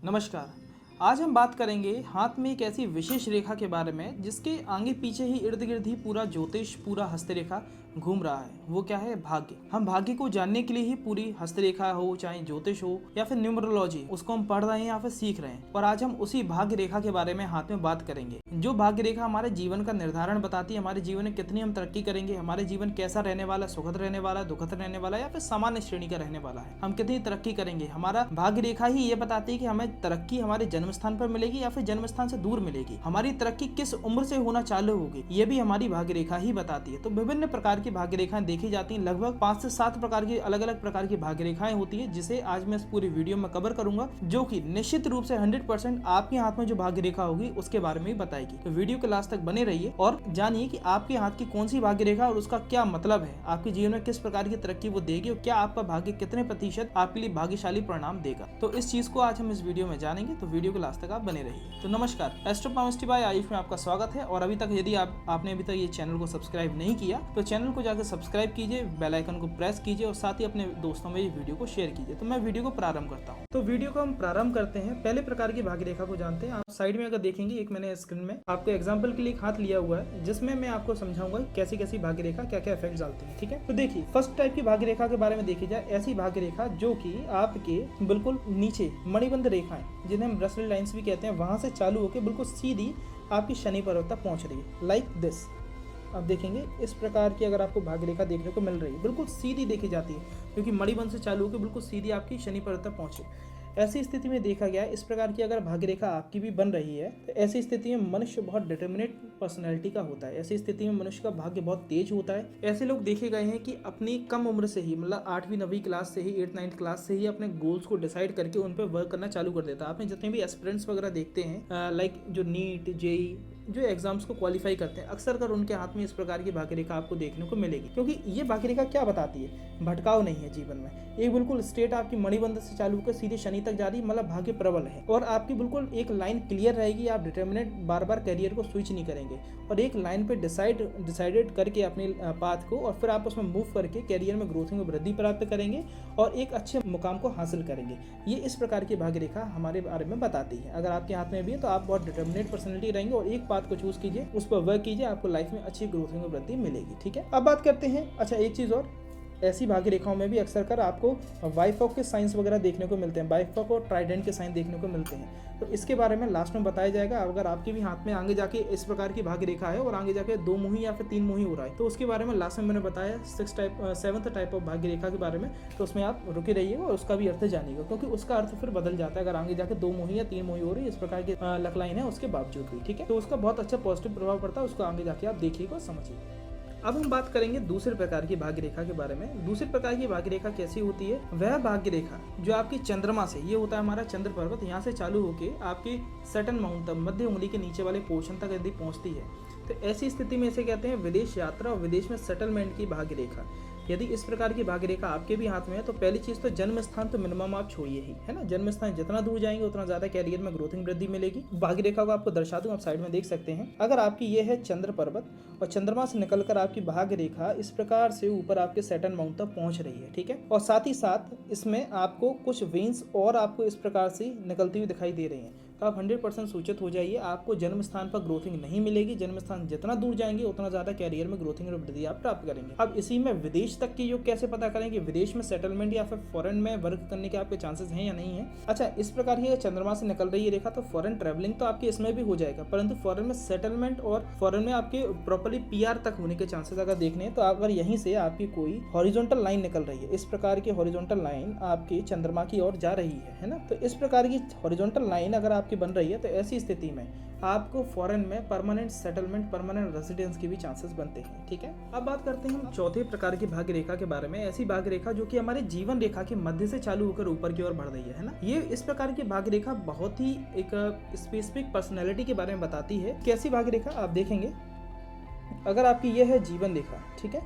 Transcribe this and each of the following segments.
नमस्कार। आज हम बात करेंगे हाथ में एक ऐसी विशेष रेखा के बारे में जिसके आगे पीछे ही इर्द गिर्द ही पूरा ज्योतिष पूरा हस्तरेखा घूम रहा है। वो क्या है? भाग्य। हम भाग्य को जानने के लिए ही पूरी हस्तरेखा हो, चाहे ज्योतिष हो या फिर न्यूमरोलॉजी, उसको हम पढ़ रहे हैं या फिर सीख रहे हैं। और आज हम उसी भाग्य रेखा के बारे में हाथ में बात करेंगे। जो भाग्य रेखा हमारे जीवन का निर्धारण बताती है, हमारे जीवन में कितनी हम तरक्की करेंगे, हमारे जीवन कैसा रहने वाला, सुखद रहने वाला, दुखद रहने वाला या फिर सामान्य श्रेणी का रहने वाला है, हम कितनी तरक्की करेंगे। हमारा भाग्य रेखा ही ये बताती है कि हमें तरक्की हमारे जन्म स्थान पर मिलेगी या फिर जन्म स्थान से दूर मिलेगी। हमारी तरक्की किस उम्र से होना चालू होगी, ये भी हमारी भाग्य रेखा ही बताती है। तो विभिन्न प्रकार की भाग्य रेखाएं देखी जाती हैं। लगभग 5 से 7 प्रकार की अलग अलग प्रकार की भाग्य रेखाएं होती है, जिसे आज मैं इस पूरी वीडियो में कवर करूंगा, जो कि निश्चित रूप से 100% आपके हाथ में जो भाग्य रेखा होगी उसके बारे में बताएगी। तो वीडियो के लास्ट तक बने रहिए और जानिए कि आपके हाथ की कौन सी भाग्य रेखा और उसका क्या मतलब है, आपके जीवन में किस प्रकार की तरक्की वो देगी और क्या आपका भाग्य कितने प्रतिशत आपके लिए भाग्यशाली परिणाम देगा। तो इस चीज को आज हम इस वीडियो में जानेंगे। तो वीडियो के लास्ट तक आप बने रहिए। तो नमस्कार, एस्ट्रो पामिस्ट्री बाय आयुष में आपका स्वागत है। और अभी तक यदि आपने अभी तक ये चैनल को सब्सक्राइब नहीं किया तो चैनल को जाकर सब्सक्राइब कीजिए, बेल आइकन को प्रेस कीजिए और साथ ही अपने दोस्तों में ये वीडियो को शेयर कीजिए। तो मैं वीडियो को प्रारंभ करता हूँ। तो वीडियो को हम प्रारंभ करते हैं। पहले प्रकार की भाग्य रेखा को जानते हैं। आप साइड में अगर देखेंगे, एक मैंने स्क्रीन में आपको एग्जाम्पल के लिए एक हाथ लिया हुआ है, जिसमें मैं आपको समझाऊंगा कैसी कैसी भाग्य रेखा क्या क्या इफेक्ट डालती है। ठीक है, तो देखिए फर्स्ट टाइप की भाग्य रेखा के बारे में देखी जाए, ऐसी भाग्य रेखा जो कि आपके बिल्कुल नीचे मणिबंध रेखाएं, जिन्हें हम ब्रसलेट लाइंस भी कहते हैं, वहां से चालू होकर बिल्कुल सीधी आपकी शनि पर्वत तक पहुंच रही है, लाइक दिस। अब देखेंगे इस प्रकार की अगर आपको भाग्य रेखा देखने को मिल रही है, बिल्कुल सीधी देखी जाती है, क्योंकि मणिबंध से चालू होकर बिल्कुल सीधी आपकी शनि पर्वत तक पहुंचे। ऐसी स्थिति में देखा गया इस प्रकार की अगर भाग्य रेखा आपकी भी बन रही है, तो ऐसी स्थिति में मनुष्य बहुत डिटर्मिनेट पर्सनैलिटी का होता है। ऐसी स्थिति में मनुष्य का भाग्य बहुत तेज होता है। ऐसे लोग देखे गए हैं कि अपनी कम उम्र से ही, मतलब 8वीं 9वीं क्लास से ही, 8th 9th क्लास से ही अपने गोल्स को डिसाइड करके उन पर वर्क करना चालू कर देता है। आपने जितने भी एस्पिरेंट्स वगैरह देखते हैं, लाइक जो नीट, जेई, जो एग्जाम्स को क्वालिफाई करते हैं, अक्सर कर उनके हाथ में इस प्रकार की भाग्य रेखा आपको देखने को मिलेगी। क्योंकि ये भाग्य रेखा क्या बताती है? भटकाव नहीं है जीवन में। एक बिल्कुल स्ट्रेट आपकी मणिबंध से चालू होकर सीधे शनि तक जा रही, मतलब भाग्य प्रबल है। और आपकी बिल्कुल एक लाइन क्लियर रहेगी, आप डिटर्मिनेट बार बार करियर को स्विच नहीं करेंगे और एक लाइन पे डिसाइडेड करके अपने पाथ को, और फिर आप उसमें मूव करके करियर में ग्रोथ में वृद्धि प्राप्त करेंगे और एक अच्छे मुकाम को हासिल करेंगे। ये इस प्रकार की भाग्य रेखा हमारे बारे में बताती है। अगर आपके हाथ में भी है तो आप बहुत डिटर्मिनेट पर्सनैलिटी रहेंगे और एक पाथ को चूज कीजिए, उस पर वर्क कीजिए, आपको लाइफ में अच्छी ग्रोथ में वृद्धि मिलेगी। ठीक है, अब बात करते हैं। अच्छा, एक चीज और, ऐसी भाग्य रेखाओं में भी अक्सर कर आपको वाइफॉक के साइंस वगैरह देखने को मिलते हैं, वाइफॉक और ट्राइडेंट के साइन देखने को मिलते हैं। तो इसके बारे में लास्ट में बताया जाएगा। अगर आपके भी हाथ में आगे जाके इस प्रकार की भाग्य रेखा है और आगे जाके 2 मुही या फिर 3 मुही हो रहा है, तो उसके बारे में लास्ट में मैंने बताया 7th टाइप ऑफ भाग्य रेखा के बारे में। तो उसमें आप रुके रहिएगा और उसका भी अर्थ जानिएगा, क्योंकि उसका अर्थ फिर बदल जाता है अगर आगे जाके 2 मुही या 3 मुही हो रही है, इस प्रकार की लक लाइन है उसके बावजूद भी। ठीक है, तो उसका बहुत अच्छा पॉजिटिव प्रभाव पड़ता है, उसको आगे जाके आप देखिएगा और समझिएगा। अब हम बात करेंगे दूसरे प्रकार की भाग्य रेखा के बारे में। दूसरे प्रकार की भाग्य रेखा कैसी होती है? वह भाग्य रेखा जो आपकी चंद्रमा से, ये होता है हमारा चंद्र पर्वत, यहाँ से चालू होके आपकी सैटर्न माउंट तक, मध्य उंगली के नीचे वाले पोर्शन तक यदि पहुंचती है, तो ऐसी स्थिति में इसे कहते हैं विदेश यात्रा और विदेश में सेटलमेंट की भाग्य रेखा। यदि इस प्रकार की भाग्य रेखा आपके भी हाथ में है, तो पहली चीज तो जन्म स्थान तो मिनिमम आप छोड़िए ही, है ना। जन्म स्थान जितना दूर जाएंगे उतना ज्यादा कैरियर में ग्रोथिंग वृद्धि मिलेगी। भाग्य रेखा को आपको दर्शा दूं, आप साइड में देख सकते हैं। अगर आपकी ये है चंद्र पर्वत और चंद्रमा से निकलकर आपकी भाग्य रेखा इस प्रकार से ऊपर आपके सैटर्न माउंट तक पहुंच रही है, ठीक है, और साथ ही साथ इसमें आपको कुछ वेन्स और आपको इस प्रकार से निकलती हुई दिखाई दे रही हैं, तो आप 100% सूचित हो जाइए, आपको जन्म स्थान पर ग्रोथिंग नहीं मिलेगी। जन्म स्थान जितना दूर जाएंगे उतना ज्यादा कैरियर में ग्रोथिंग और वृद्धि आप प्राप्त करेंगे। अब इसी में विदेश तक की योग कैसे पता करेंगे? विदेश में सेटलमेंट या फिर फॉरेन में वर्क करने के आपके चांसेस हैं या नहीं है? अच्छा, इस प्रकार की चंद्रमा से निकल रही है रेखा, तो फॉरेन ट्रेवलिंग तो आपके इसमें भी हो जाएगा, परंतु फॉरेन में सेटलमेंट और फॉरेन में आपके प्रॉपर्ली PR तक होने के चांसेस अगर देखने हैं, तो अगर यहीं से आपकी कोई हॉरिजॉन्टल लाइन निकल रही है, इस प्रकार की हॉरिजॉन्टल लाइन आपकी चंद्रमा की ओर जा रही है ना, तो इस प्रकार की हॉरिजॉन्टल लाइन अगर आपकी बन रही है, तो ऐसी स्थिति में आपको फॉरेन में परमानेंट सेटलमेंट, परमानेंट रेजिडेंस के भी चांसेस बनते हैं। ठीक है, अब बात करते हैं हम चौथे प्रकार की भाग्य रेखा के बारे में। ऐसी भाग्य रेखा जो कि हमारे जीवन रेखा के मध्य से चालू होकर ऊपर की ओर बढ़ रही है ना। ये इस प्रकार की भाग्य रेखा बहुत ही एक स्पेसिफिक पर्सनैलिटी के बारे में बताती है। कैसी भाग्य रेखा? आप देखेंगे, अगर आपकी ये है जीवन रेखा, ठीक है,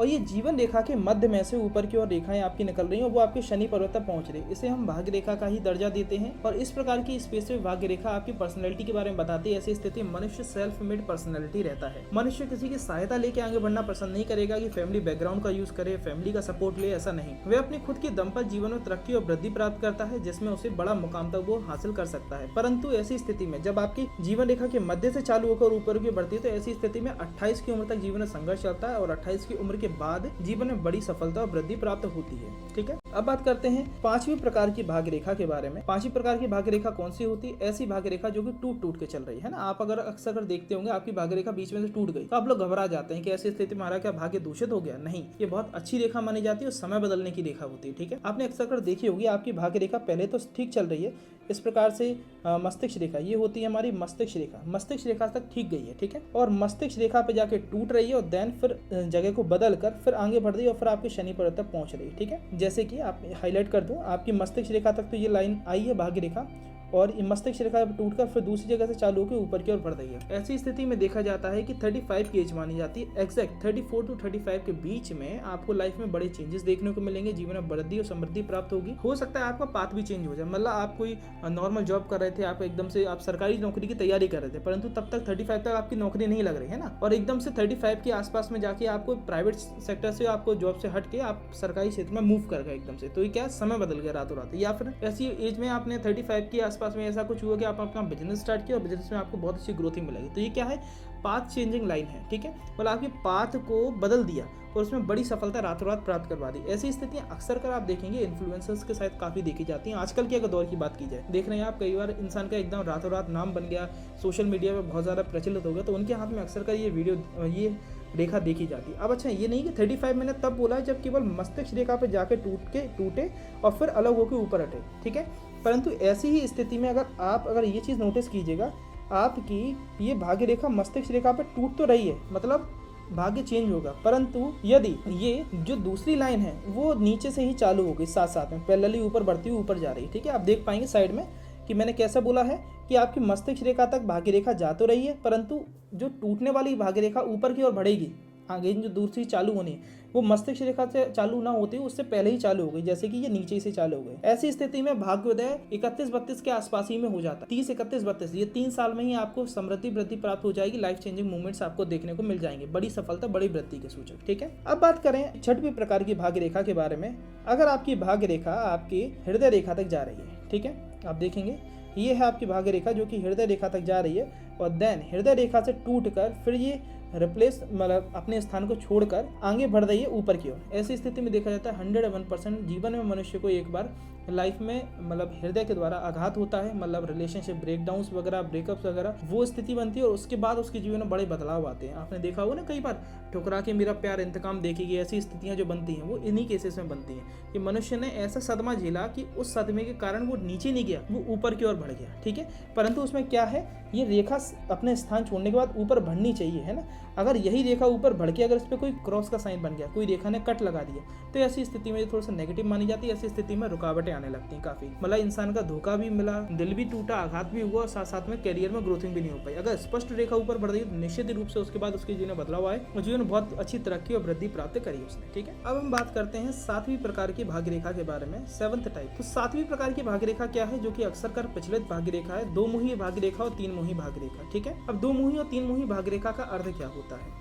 और ये जीवन रेखा के मध्य में से ऊपर की ओर रेखाएं आपकी निकल रही हैं और वो आपके शनि पर्वत तक पहुंच रही है। इसे हम भाग्य रेखा का ही दर्जा देते हैं और इस प्रकार की स्पेसिफिक भाग्य रेखा आपकी पर्सनैलिटी के बारे में बताती है। ऐसी स्थिति में मनुष्य सेल्फ मेड पर्सनैलिटी रहता है। मनुष्य किसी की सहायता लेके आगे बढ़ना पसंद नहीं करेगा कि फैमिली बैकग्राउंड का यूज करे, फैमिली का सपोर्ट ले, ऐसा नहीं। वे अपनी खुद की दम पर जीवन में तरक्की और वृद्धि प्राप्त करता है जिसमें उसे बड़ा मुकाम तक वो हासिल कर सकता है। परंतु ऐसी स्थिति में जब आपकी जीवन रेखा के मध्य से चालू होकर ऊपर की बढ़ती है तो ऐसी स्थिति में 28 की उम्र तक जीवन में संघर्ष चलता है और 28 की उम्र के बाद जीवन में बड़ी सफलता और वृद्धि प्राप्त होती है। ठीक है, अब बात करते हैं पांचवी प्रकार की भाग्य रेखा के बारे में। पांचवी प्रकार की भाग्य रेखा कौन सी होती है? ऐसी भाग्य रेखा जो कि टूट टूट के चल रही है ना। आप अगर अक्सर देखते होंगे आपकी भाग्य रेखा बीच में से टूट गई तो आप लोग घबरा जाते हैं कि ऐसी स्थिति में हमारा क्या भाग्य दूषित हो गया। नहीं, ये बहुत अच्छी रेखा मानी जाती है और समय बदलने की रेखा होती है। ठीक है, आपने अक्सर देखी होगी आपकी भाग्य रेखा पहले तो ठीक चल रही है, इस प्रकार से मस्तिष्क रेखा ये होती है हमारी मस्तिष्क रेखा, मस्तिष्क रेखा तक ठीक गई है। ठीक है, और मस्तिष्क रेखा पे जाके टूट रही है और देन फिर जगह को बदल कर फिर आगे बढ़ रही है और फिर आपके शनि पर्वत तक पहुंच रही है। ठीक है, जैसे कि आप हाईलाइट कर दूं, आपकी मस्तिष्क रेखा तक तो ये लाइन आई है भाग्य रेखा और मस्तिष्क रेखा टूटकर फिर दूसरी जगह से चालू होकर ऊपर की ओर बढ़ रही है। ऐसी स्थिति में देखा जाता है कि 35 की एज मानी जाती है। एग्जैक्ट 34 to 35 के बीच में आपको लाइफ में बड़े चेंजेस देखने को मिलेंगे, जीवन में वृद्धि और समृद्धि प्राप्त होगी। हो सकता है आपका पाथ भी चेंज हो जाए, मतलब आप कोई नॉर्मल जॉब कर रहे थे, आप एकदम से आप सरकारी नौकरी की तैयारी कर रहे थे, परंतु तब तक 35 तक आपकी नौकरी नहीं लग रही है ना, और एकदम से 35 के आसपास में जाके आपको प्राइवेट सेक्टर से आपको जॉब से हट के आप सरकारी क्षेत्र में मूव कर गए एकदम से, तो ये क्या समय बदल गया रातों रात। या फिर ऐसी एज में आपने 35 के आसपास में ऐसा कुछ हुआ कि आप अपना बिजनेस स्टार्ट किया और बिजनेस में आपको बहुत अच्छी ग्रोथिंग मिलेगी, तो ये क्या है, पाथ चेंजिंग लाइन है। ठीक है, मतलब आपके पाथ को बदल दिया और उसमें बड़ी सफलता रातों रात प्राप्त करवा दी। ऐसी स्थितियां अक्सर कर आप देखेंगे इन्फ्लुएंसर्स के साथ काफी देखी जाती हैं। आजकल के अगर दौर की बात की जाए, देख रहे हैं आप कई बार इंसान का एकदम रातों रात नाम बन गया, सोशल मीडिया में बहुत ज्यादा प्रचलित हो गया, तो उनके हाथ में अक्सर कर ये रेखा देखी जाती है। अब अच्छा, ये नहीं कि 35 मैंने तब बोला है जब केवल मस्तिष्क रेखा पे जाके टूटे और फिर अलग होकर ऊपर हटे। ठीक है, परंतु ऐसी ही स्थिति में अगर ये चीज़ नोटिस कीजिएगा, आपकी ये भाग्य रेखा मस्तिष्क रेखा पे टूट तो रही है, मतलब भाग्य चेंज होगा, परंतु यदि ये जो दूसरी लाइन है वो नीचे से ही चालू हो गई, साथ साथ में पैरेलली ऊपर बढ़ती हुई ऊपर जा रही है। ठीक है, आप देख पाएंगे साइड में कि मैंने कैसा बोला है कि आपकी मस्तिष्क रेखा तक भाग्य रेखा जा तो रही है, परंतु जो टूटने वाली भाग्य रेखा ऊपर की ओर बढ़ेगी, आगे जो दूसरी चालू होनी है वो मस्तिष्क रेखा से चालू ना होती उससे पहले ही चालू हो गई, जैसे कि ये नीचे से चालू हो गई। ऐसी स्थिति में भाग्योदय 31-32 के आसपास ही में हो जाता है। 30-31-32 ये 3 साल में ही आपको समृद्धि वृद्धि प्राप्त हो जाएगी, लाइफ चेंजिंग मूवमेंट्स आपको देखने को मिल जाएंगे, बड़ी सफलता बड़ी वृद्धि के सूचक। ठीक है, अब बात करें छठवीं प्रकार की भाग्य रेखा के बारे में। अगर आपकी भाग्य रेखा आपकी हृदय रेखा तक जा रही है, ठीक है, आप देखेंगे ये है आपकी भाग्य रेखा जो कि हृदय रेखा तक जा रही है और देन हृदय रेखा से टूटकर फिर ये रिप्लेस मतलब अपने स्थान को छोड़कर आगे बढ़ रही है ऊपर की ओर। ऐसी स्थिति में देखा जाता है 101% जीवन में मनुष्य को एक बार लाइफ में मतलब हृदय के द्वारा आघात होता है, मतलब रिलेशनशिप ब्रेकडाउन्स वगैरह, ब्रेकअप्स वगैरह, वो स्थिति बनती है और उसके बाद उसके जीवन में बड़े बदलाव आते हैं। आपने देखा होगा ना कई बार, ठुकरा के मेरा प्यार इंतकाम देखेगी, ऐसी स्थितियां जो बनती हैं वो इन्हीं केसेस में बनती हैं कि मनुष्य ने ऐसा सदमा झेला कि उस सदमे के कारण वो नीचे नहीं गया, वो ऊपर की ओर बढ़ गया। ठीक है, परंतु उसमें क्या है, ये रेखा अपने स्थान छोड़ने के बाद ऊपर बढ़नी चाहिए, है ना। अगर यही रेखा ऊपर बढ़ के अगर इस पर कोई क्रॉस का साइन बन गया, कोई रेखा ने कट लगा दिया, तो ऐसी स्थिति में थोड़ा सा नेगेटिव मानी जाती है। ऐसी स्थिति में रुकावटें आने लगती हैं काफी, मतलब इंसान का धोखा भी मिला, दिल भी टूटा, आघात भी हुआ और साथ साथ में करियर में ग्रोथिंग भी नहीं हो पाई। अगर स्पष्ट रेखा ऊपर बढ़ रही है तो निश्चित रूप से उसके बाद उसके जीवन में बदलाव आए और जीवन बहुत अच्छी तरक्की और वृद्धि प्राप्त करी उसने। ठीक है, अब हम बात करते हैं 7वीं प्रकार की भाग्य रेखा के बारे में, 7th टाइप। तो 7वीं प्रकार की भाग्य रेखा क्या है, जो कि अक्सर कर प्रचलित भाग्य रेखा है, 2 मुही भाग्य रेखा और 3 मुही भाग्य रेखा। ठीक है, अब 2 मुही और 3 मुही भाग्य रेखा का अर्थ क्या होता है,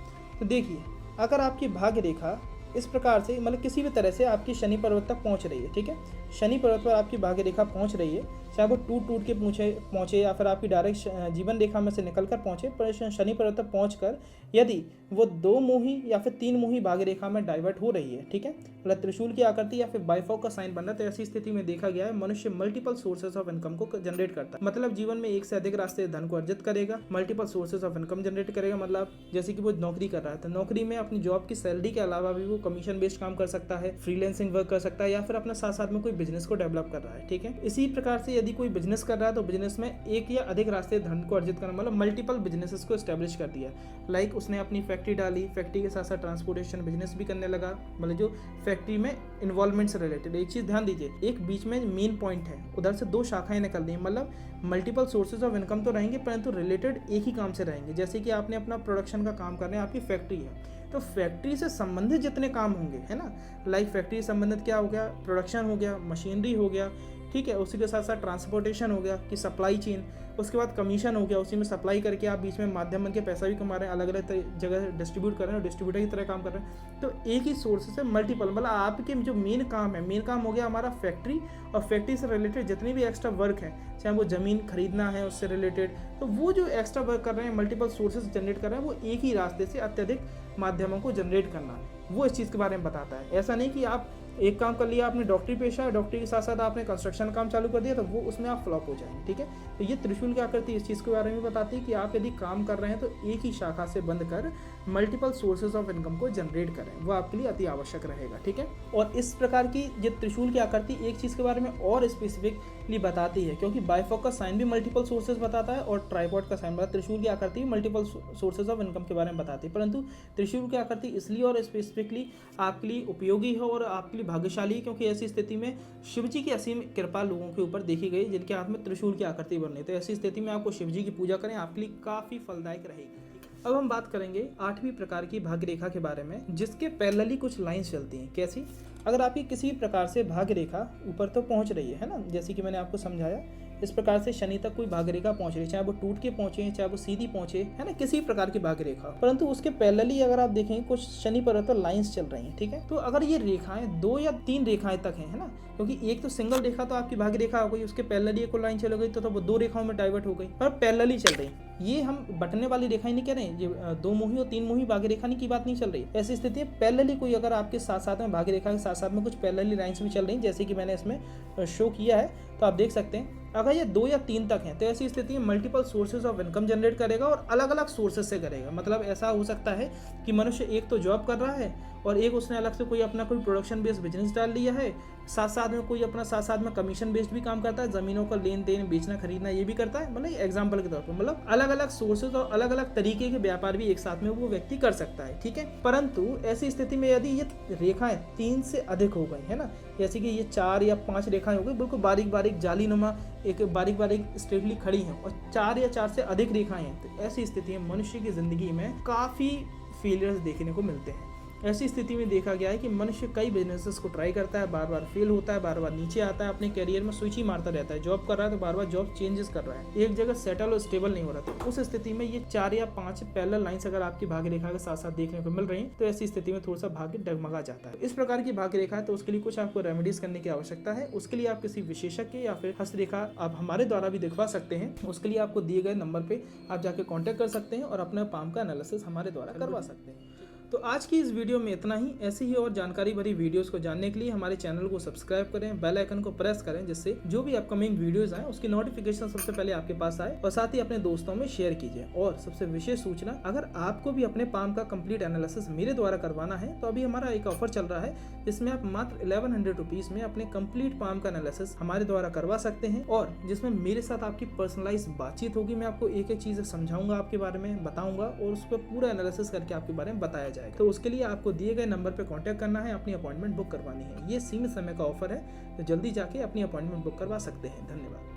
तो देखिए, अगर आपकी भाग्य रेखा इस प्रकार से मतलब किसी भी तरह से आपकी शनि पर्वत तक पहुंच रही है, ठीक है, शनि पर्वत पर आपकी भाग्य रेखा पहुंच रही है, चाहे वो टूट के पहुंचे या फिर आपकी डायरेक्ट जीवन रेखा में से निकलकर पहुंचे, पर शनि पर्वत तक पहुंचकर यदि वो 2 मुही या फिर 3 मुही भाग्य रेखा में डाइवर्ट हो रही है, ठीक है, मतलब त्रिशूल की आकृति या फिर बाइफॉक का साइन बन रहा है, तो ऐसी स्थिति में देखा गया है मनुष्य मल्टीपल सोर्सेज ऑफ इनकम को जनरेट करता है। मतलब जीवन में एक से अधिक रास्ते धन को अर्जित करेगा, multiple sources of income generate करेगा। मतलब जैसे कि वो नौकरी कर रहा है तो नौकरी में अपनी जॉब की सैलरी के अलावा भी वो कमीशन बेस्ड काम कर सकता है, फ्रीलांसिंग वर्क कर सकता है, या फिर अपना साथ साथ में कोई बिजनेस को डेवलप कर रहा है। ठीक है, इसी प्रकार से यदि कोई बिजनेस कर रहा है तो बिजनेस में एक या अधिक रास्ते धन को अर्जित करना, मतलब मल्टीपल बिजनेसेस को एस्टेब्लिश कर दिया। लाइक उसने अपनी फैक्ट्री डाली, फैक्ट्री के साथ साथ ट्रांसपोर्टेशन बिजनेस भी करने लगा, मतलब जो फैक्ट्री में इन्वॉल्वमेंट से रिलेटेड। एक चीज ध्यान दीजिए, एक बीच में मेन पॉइंट है, उधर से 2 शाखाएं निकल रही हैं, मतलब मल्टीपल सोर्सेज ऑफ इनकम तो रहेंगे परंतु रिलेटेड एक ही काम से रहेंगे। जैसे कि आपने अपना प्रोडक्शन का काम करना है, आपकी फैक्ट्री है, तो फैक्ट्री से संबंधित जितने काम होंगे, है ना, लाइक फैक्ट्री से संबंधित क्या हो गया, प्रोडक्शन हो गया, मशीनरी हो गया, ठीक है, उसी के साथ साथ ट्रांसपोर्टेशन हो गया कि सप्लाई चेन, उसके बाद कमीशन हो गया, उसी में सप्लाई करके आप बीच में माध्यम बन के पैसा भी कमा रहे हैं, अलग अलग जगह डिस्ट्रीब्यूट कर रहे हैं, डिस्ट्रीब्यूटर की तरह काम कर रहे हैं। तो एक ही सोर्स से मल्टीपल, मतलब आपके जो मेन काम है, मेन काम हो गया हमारा फैक्ट्री, और फैक्ट्री से रिलेटेड जितनी भी एक्स्ट्रा वर्क है, चाहे वो ज़मीन खरीदना है उससे रिलेटेड, तो वो जो एक्स्ट्रा वर्क कर रहे हैं, मल्टीपल सोर्सेज जनरेट कर रहे हैं, वो एक ही रास्ते से अत्यधिक माध्यमों को जनरेट करना, वो इस चीज़ के बारे में बताता है। ऐसा नहीं कि आप एक काम कर लिया, आपने डॉक्टरी पेशा है, डॉक्टरी के साथ साथ आपने कंस्ट्रक्शन काम चालू कर दिया, तो वो उसमें आप फ्लॉप हो जाएंगे, ठीक है। तो ये त्रिशूल क्या करती है, इस चीज़ के बारे में बताती है कि आप यदि काम कर रहे हैं तो एक ही शाखा से बंद कर मल्टीपल सोर्सेज ऑफ इनकम को जनरेट करें, वो आपके लिए अति आवश्यक रहेगा, ठीक है। और इस प्रकार की ये त्रिशूल क्या करती है, एक चीज़ के बारे में और स्पेसिफिकली बताती है, क्योंकि बाइफॉक का साइन भी मल्टीपल सोर्सेज बताता है और ट्राइपॉड का साइन बताता है। त्रिशूल क्या करती है, मल्टीपल सोर्सेज ऑफ इनकम के बारे में बताती है, परंतु त्रिशूल क्या करती है इसलिए और स्पेसिफिकली आपके लिए उपयोगी है और आपके लिए भाग्यशाली है, क्योंकि ऐसी स्थिति में शिव जी की असीम कृपा लोगों के ऊपर देखी गई जिनके हाथ में त्रिशूल की आकृति बन रही है। तो ऐसी स्थिति में आपको शिव जी की पूजा करें, आपके लिए काफ़ी फलदायक रहेगी। अब हम बात करेंगे 8वीं प्रकार की भाग्य रेखा के बारे में, जिसके पैरेलली कुछ लाइंस चलती हैं। कैसी, अगर आपकी किसी प्रकार से भाग्य रेखा ऊपर तो पहुंच रही है ना, जैसे कि मैंने आपको समझाया, इस प्रकार से शनि तक कोई भाग्य रेखा पहुंच रही है, चाहे वो टूट के पहुंचे, चाहे वो सीधी पहुंचे, है ना, किसी प्रकार की भाग्य रेखा, परंतु उसके पैरेलली अगर आप देखें कुछ शनि पर्वत लाइंस चल रही हैं, ठीक है। तो अगर ये रेखाएं 2 या 3 रेखाएं तक हैं, है ना, क्योंकि एक तो सिंगल रेखा तो आपकी भाग्य रेखा हो गई, उसके पैरेलली एक लाइन चल गई तो वो 2 रेखाओं में डाइवर्ट हो गई, पर पैरेलली चल रही। ये हम बटने वाली रेखाएं नहीं कह रहे हैं, ये 2 मुही और 3 मुही भाग्य रेखा की बात नहीं चल रही। ऐसी स्थिति में पैरेलली कोई अगर आपके साथ साथ में भाग्य रेखा के साथ साथ में कुछ पैरेलली लाइंस भी चल रही, जैसे कि मैंने इसमें शो किया है, तो आप देख सकते हैं अगर ये 2 या 3 तक हैं तो ऐसी स्थिति में multiple sources of income generate करेगा और अलग अलग सोर्सेज से करेगा। मतलब ऐसा हो सकता है कि मनुष्य एक तो जॉब कर रहा है और एक उसने अलग से कोई अपना कोई प्रोडक्शन बेस्ड बिजनेस डाल लिया है, साथ साथ में कोई अपना साथ साथ में कमीशन बेस्ड भी काम करता है, ज़मीनों का लेन देन बेचना खरीदना ये भी करता है, मतलब एग्जाम्पल के तौर पर, मतलब अलग अलग सोर्सेज और अलग अलग तरीके के व्यापार भी एक साथ में वो व्यक्ति कर सकता है, ठीक है। परंतु ऐसी स्थिति में यदि ये रेखाएं 3 से अधिक हो गई, है ना, जैसे कि ये 4 या 5 रेखाएं हो गई, बिल्कुल बारीक बारीक जालीनुमा एक बारीक बारीक स्ट्रेटली खड़ी हैं, और 4 या 4 से अधिक रेखाएं हैं, तो ऐसी स्थिति में मनुष्य की जिंदगी में काफ़ी फेलियर्स देखने को मिलते हैं। ऐसी स्थिति में देखा गया है कि मनुष्य कई बिजनेसेस को ट्राई करता है, बार बार फेल होता है, बार बार नीचे आता है, अपने करियर में स्विच ही मारता रहता है, जॉब कर रहा है तो बार बार जॉब चेंजेस कर रहा है, एक जगह सेटल और स्टेबल नहीं हो रहा। तो उस स्थिति में ये 4 या 5 पैरेलल लाइंस अगर आपकी भाग्य रेखा के साथ साथ देखने को मिल रही हैं तो ऐसी स्थिति में थोड़ा सा भाग्य डगमगा जाता है। इस प्रकार की भाग्य रेखा है तो उसके लिए कुछ आपको रेमेडीज करने की आवश्यकता है। उसके लिए आप किसी विशेषज्ञ या फिर हस्तरेखा आप हमारे द्वारा भी दिखवा सकते हैं। उसके लिए आपको दिए गए नंबर पे आप जाके कांटेक्ट कर सकते हैं और अपने पाम का एनालिसिस हमारे द्वारा करवा सकते हैं। तो आज की इस वीडियो में इतना ही। ऐसी ही और जानकारी भरी वीडियोस को जानने के लिए हमारे चैनल को सब्सक्राइब करें, बेल आइकन को प्रेस करें, जिससे जो भी अपकमिंग वीडियोस आए उसकी नोटिफिकेशन सबसे पहले आपके पास आए, और साथ ही अपने दोस्तों में शेयर कीजिए। और सबसे विशेष सूचना, अगर आपको भी अपने पाम का कंप्लीट एनालिसिस मेरे द्वारा करवाना है तो अभी हमारा एक ऑफर चल रहा है, जिसमें आप मात्र 1100 रुपीज में अपने कंप्लीट पाम का एनालिसिस हमारे द्वारा करवा सकते हैं, और जिसमें मेरे साथ आपकी पर्सनलाइज बातचीत होगी। मैं आपको एक एक चीज़ समझाऊंगा, आपके बारे में बताऊंगा और उस पर पूरा एनालिसिस करके आपके बारे में बताया जाएगा। तो उसके लिए आपको दिए गए नंबर पर कांटेक्ट करना है, अपनी अपॉइंटमेंट बुक करवानी है। ये सीमित समय का ऑफर है, तो जल्दी जाके अपनी अपॉइंटमेंट बुक करवा सकते हैं। धन्यवाद।